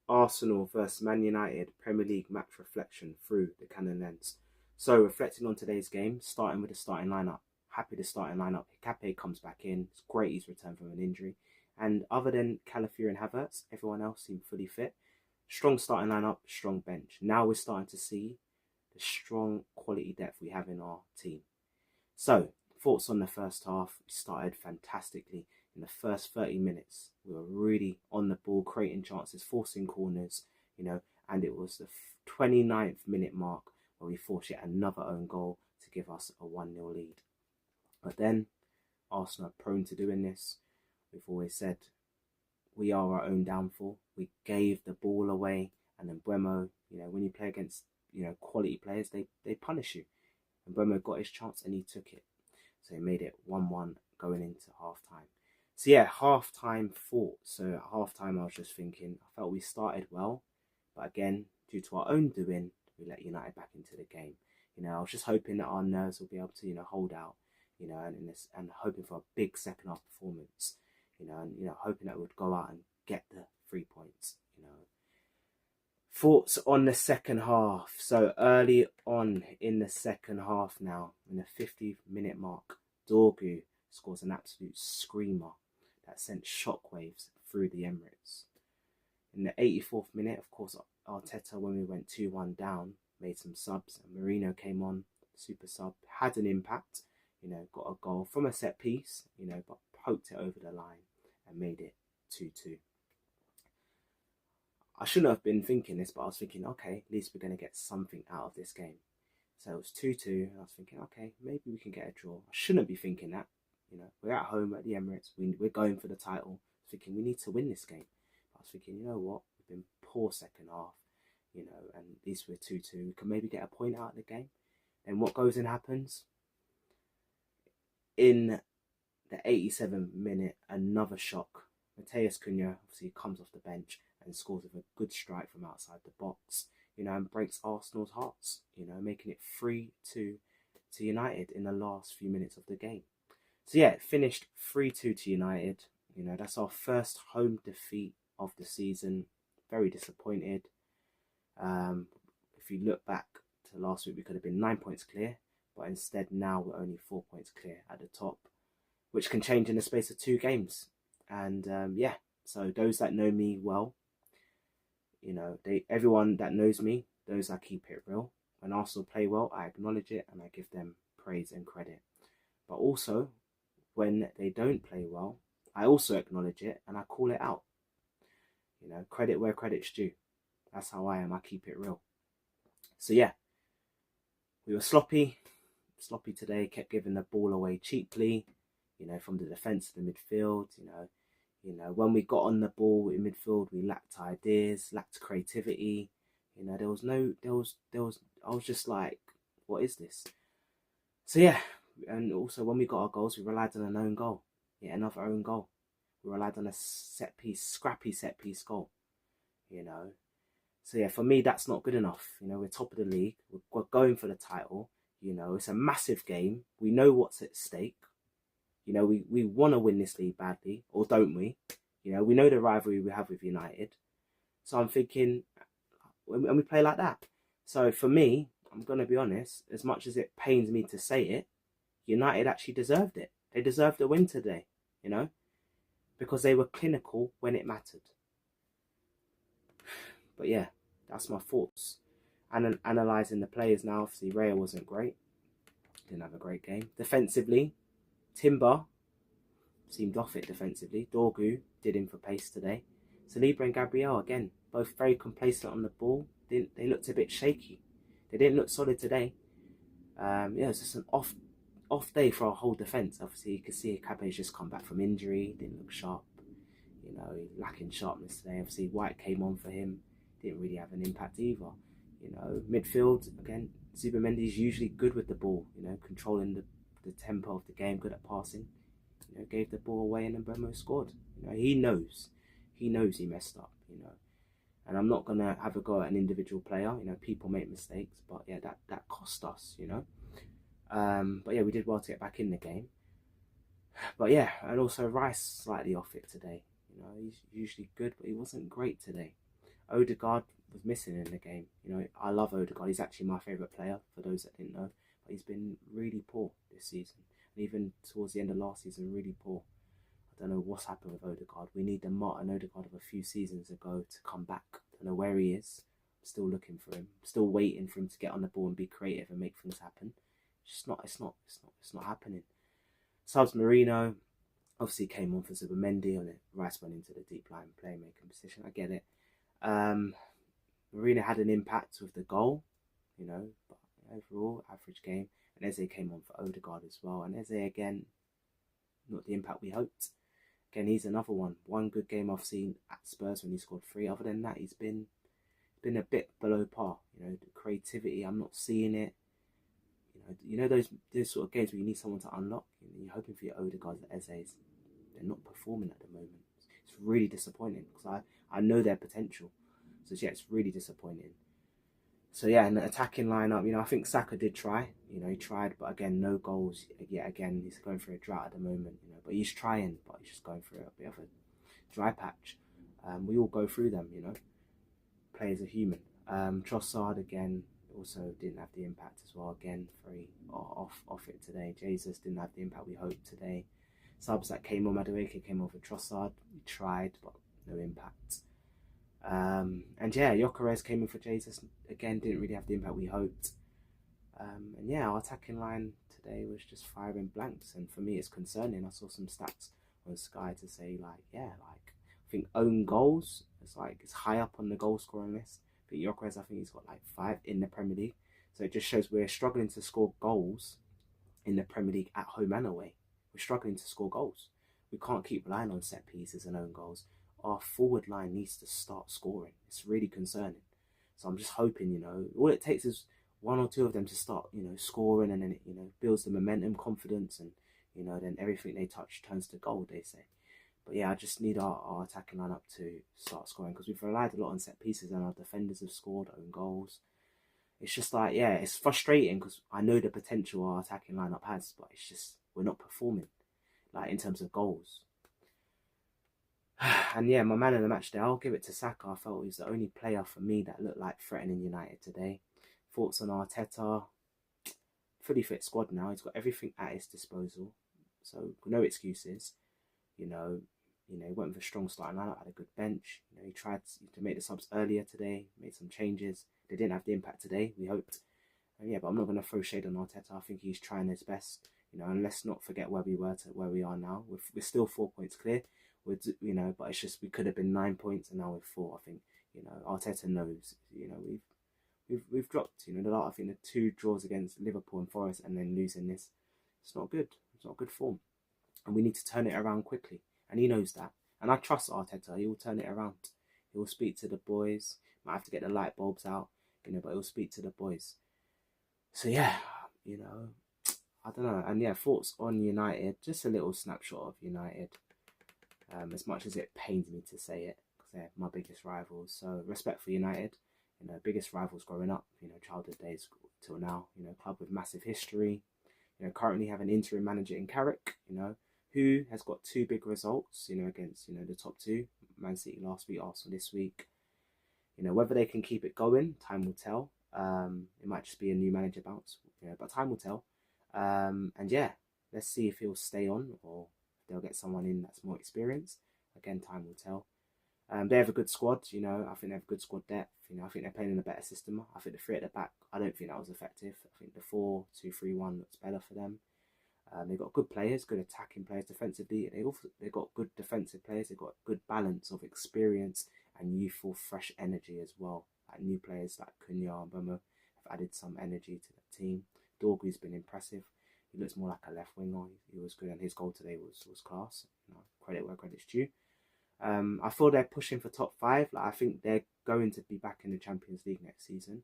Arsenal versus Man United Premier League match reflection through the Canon lens. So, reflecting on today's game, starting with the starting lineup. Happy the starting lineup. Hikape comes back in. It's great he's returned from an injury. And other than Calafiori and Havertz, everyone else seemed fully fit. Strong starting lineup, strong bench. Now we're starting to see the strong quality depth we have in our team. So, thoughts on the first half. We started fantastically. In the first 30 minutes, we were really on the ball, creating chances, forcing corners, and it was the 29th minute mark where we forced yet another own goal to give us a 1-0 lead. But then, Arsenal are prone to doing this. We've always said we are our own downfall. We gave the ball away, and then Mbeumo, when you play against, quality players, they punish you. And Mbeumo got his chance and he took it. So he made it 1-1 going into half time. So yeah, half time thoughts. So at half time, I was just thinking, I felt we started well, but again, due to our own doing, we let United back into the game. I was just hoping that our nerves will be able to, hold out, and hoping for a big second half performance, and hoping that we'd go out and get the 3 points. Thoughts on the second half. So early on in the second half now, in the 50th minute mark, Dorgu scores an absolute screamer that sent shockwaves through the Emirates. In the 84th minute, of course, Arteta, when we went 2-1 down, made some subs, and Mourinho came on, super sub, had an impact, got a goal from a set piece, but poked it over the line and made it 2-2. I shouldn't have been thinking this, but I was thinking, okay, at least we're going to get something out of this game. So it was 2-2, and I was thinking, okay, maybe we can get a draw. I shouldn't be thinking that. We're at home at the Emirates. We're going for the title. Thinking we need to win this game. But I was thinking, you know what? We've been poor second half, and at least we're 2-2. We can maybe get a point out of the game. And what goes and happens? In the 87th minute, another shock. Matheus Cunha obviously comes off the bench and scores with a good strike from outside the box, and breaks Arsenal's hearts, making it 3-2 to United in the last few minutes of the game. So yeah, it finished 3-2 to United. That's our first home defeat of the season. Very disappointed. If you look back to last week, we could have been 9 points clear, but instead now we're only 4 points clear at the top, which can change in the space of 2 games. And so those that know me well, everyone that knows me, those that keep it real. When Arsenal play well, I acknowledge it and I give them praise and credit. But also, when they don't play well, I also acknowledge it and I call it out. Credit where credit's due. That's how I am. I keep it real. So yeah, we were sloppy today. Kept giving the ball away cheaply. From the defence to the midfield. When we got on the ball in midfield, we lacked ideas, lacked creativity. I was just like, what is this? So yeah, and also when we got our goals, we relied on an own goal. Yeah, another own goal. We relied on a scrappy set piece goal. So yeah, for me, that's not good enough. We're top of the league. We're going for the title. It's a massive game. We know what's at stake. We want to win this league badly, or don't we? We know the rivalry we have with United. So I'm thinking, and we play like that. So for me, I'm going to be honest, as much as it pains me to say it, United actually deserved it. They deserved a win today, because they were clinical when it mattered. But yeah, that's my thoughts. And analysing the players now, obviously Raya wasn't great. Didn't have a great game. Defensively, Timber seemed off it defensively. Dorgu did him for pace today. Saliba and Gabriel, again, both very complacent on the ball. They looked a bit shaky. They didn't look solid today. It was just an off day for our whole defence. Obviously, you can see Cabe's just come back from injury. Didn't look sharp. Lacking sharpness today. Obviously, White came on for him. Didn't really have an impact either. Midfield, again, Zubimendi's usually good with the ball. Controlling the tempo of the game, good at passing. Gave the ball away and then Mbeumo scored. He knows he messed up. And I'm not gonna have a go at an individual player. People make mistakes, but yeah, that cost us. But yeah, we did well to get back in the game. But yeah, and also Rice slightly off it today. He's usually good, but he wasn't great today. Odegaard was missing in the game. You know, I love Odegaard. He's actually my favourite player, for those that didn't know. But he's been really poor this season. And even towards the end of last season, really poor. I don't know what's happened with Odegaard. We need the Martin Odegaard of a few seasons ago to come back. I don't know where he is. I'm still looking for him. I'm still waiting for him to get on the ball and be creative and make things happen. It's not happening. Subs Marino obviously came on for Zubimendi on it. Rice went into the deep line playmaking position. I get it. Marino had an impact with the goal, you know, but overall, average game. And Eze came on for Odegaard as well. And Eze, again, not the impact we hoped. Again, he's another one. One good game I've seen at Spurs when he scored 3. Other than that, he's been a bit below par. You know, the creativity, I'm not seeing it. You know those sort of games where you need someone to unlock. You're hoping for your Odegaards and Ezes. They're not performing at the moment. It's really disappointing because I know their potential. So yeah, it's really disappointing. So yeah, in the attacking lineup, you know, I think Saka did try. You know, he tried, but again, no goals. Yet again, he's going through a drought at the moment. You know, but he's trying, but he's just going through a bit of a dry patch. We all go through them. You know, players are human. Trossard again also didn't have the impact as well. Again, very off it today. Jesus didn't have the impact we hoped today. Subs that came on, Madueke came on for Trossard. He tried, but no impact. And yeah, Gyökeres came in for Jesus. Again, didn't really have the impact we hoped. And yeah, our attacking line today was just firing blanks. And for me, it's concerning. I saw some stats on Sky to say I think own goals, it's high up on the goal scoring list. But Gyökeres, I think he's got 5 in the Premier League. So it just shows we're struggling to score goals in the Premier League at home and away. We're struggling to score goals. We can't keep relying on set pieces and own goals. Our forward line needs to start scoring. It's really concerning. So I'm just hoping, you know, all it takes is 1 or 2 of them to start, you know, scoring, and then it, you know, builds the momentum, confidence, and, you know, then everything they touch turns to gold, they say. But yeah, I just need our attacking lineup to start scoring because we've relied a lot on set pieces and our defenders have scored own goals. It's just it's frustrating because I know the potential our attacking lineup has, but it's just we're not performing in terms of goals. And yeah, my man of the match there, I'll give it to Saka. I felt he was the only player for me that looked like threatening United today. Thoughts on Arteta? Fully fit squad now. He's got everything at his disposal, so no excuses. You know, he went with a strong starting lineup, had a good bench. You know, he tried to make the subs earlier today, made some changes. They didn't have the impact today, we hoped. And yeah, but I'm not going to throw shade on Arteta. I think he's trying his best. You know, and let's not forget where we were to where we are now. We're still 4 points clear. You know, but it's just we could have been 9 points and now we're 4. I think, you know, Arteta knows. You know, we've dropped. You know, I think the 2 draws against Liverpool and Forest and then losing this, it's not good. It's not good form, and we need to turn it around quickly. And he knows that. And I trust Arteta. He will turn it around. He will speak to the boys. Might have to get the light bulbs out, you know, but he'll speak to the boys. So yeah, you know, I don't know. And yeah, thoughts on United. Just a little snapshot of United. As much as it pains me to say it, because they're my biggest rivals. So respect for United. You know, biggest rivals growing up. You know, childhood days till now. You know, club with massive history. You know, currently have an interim manager in Carrick. You know, who has got 2 big results, you know, against, you know, the top 2, Man City last week, Arsenal this week. You know, whether they can keep it going, time will tell. It might just be a new manager bounce, you know, but time will tell. And yeah, let's see if he'll stay on or if they'll get someone in that's more experienced. Again, time will tell. They have a good squad, you know. I think they have good squad depth. You know, I think they're playing in a better system. I think the 3 at the back, I don't think that was effective. I think the 4-2-3-1 looks better for them. They've got good players, good attacking players defensively. They've got good defensive players. They've got good balance of experience and youthful, fresh energy as well. Like new players like Cunha and Bomo have added some energy to the team. Dorgu's been impressive. He looks more like a left winger. He was good, and his goal today was class. You know, credit where credit's due. I feel they're pushing for top 5. I think they're going to be back in the Champions League next season.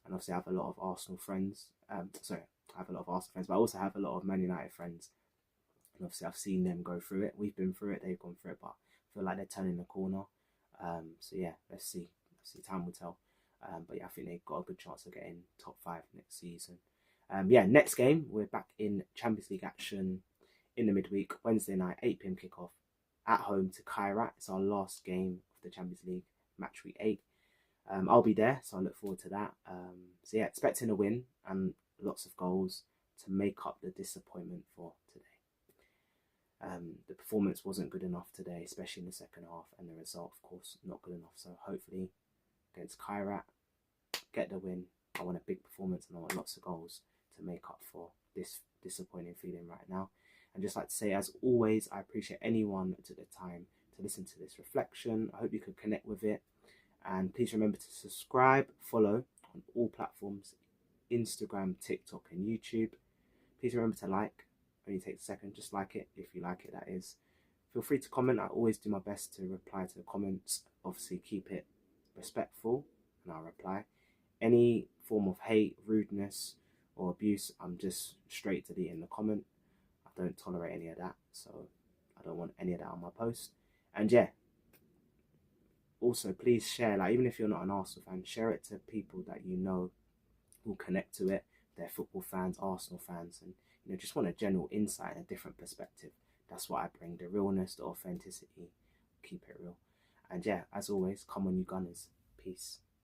And obviously, I have a lot of Arsenal friends. I have a lot of Arsenal friends, but I also have a lot of Man United friends. And obviously, I've seen them go through it. We've been through it. They've gone through it, but I feel like they're turning the corner. So yeah, let's see. Time will tell. But yeah, I think they've got a good chance of getting top 5 next season. Next game, we're back in Champions League action in the midweek, Wednesday night, 8 p.m. kickoff at home to Kairat. It's our last game of the Champions League, match week 8. I'll be there, so I look forward to that. So yeah, expecting a win and lots of goals to make up the disappointment for today. The performance wasn't good enough today, especially in the second half, and the result, of course, not good enough. So hopefully against Kairat, get the win. I want a big performance and I want lots of goals to make up for this disappointing feeling right now. And just like to say, as always, I appreciate anyone who took the time to listen to this reflection. I hope you could connect with it. And please remember to subscribe, follow on all platforms, Instagram, TikTok, and YouTube. Please remember to like. Only takes a second. Just like it if you like it, that is. Feel free to comment. I always do my best to reply to the comments. Obviously, keep it respectful and I'll reply. Any form of hate, rudeness, or abuse, I'm just straight deleting the comment. I don't tolerate any of that, so I don't want any of that on my post. And yeah, also please share, like, even if you're not an Arsenal fan, share it to people that you know will connect to it. They're football fans, Arsenal fans, and you know, just want a general insight and a different perspective. That's what I bring, the realness, the authenticity, keep it real. And yeah, as always, come on you Gunners. Peace.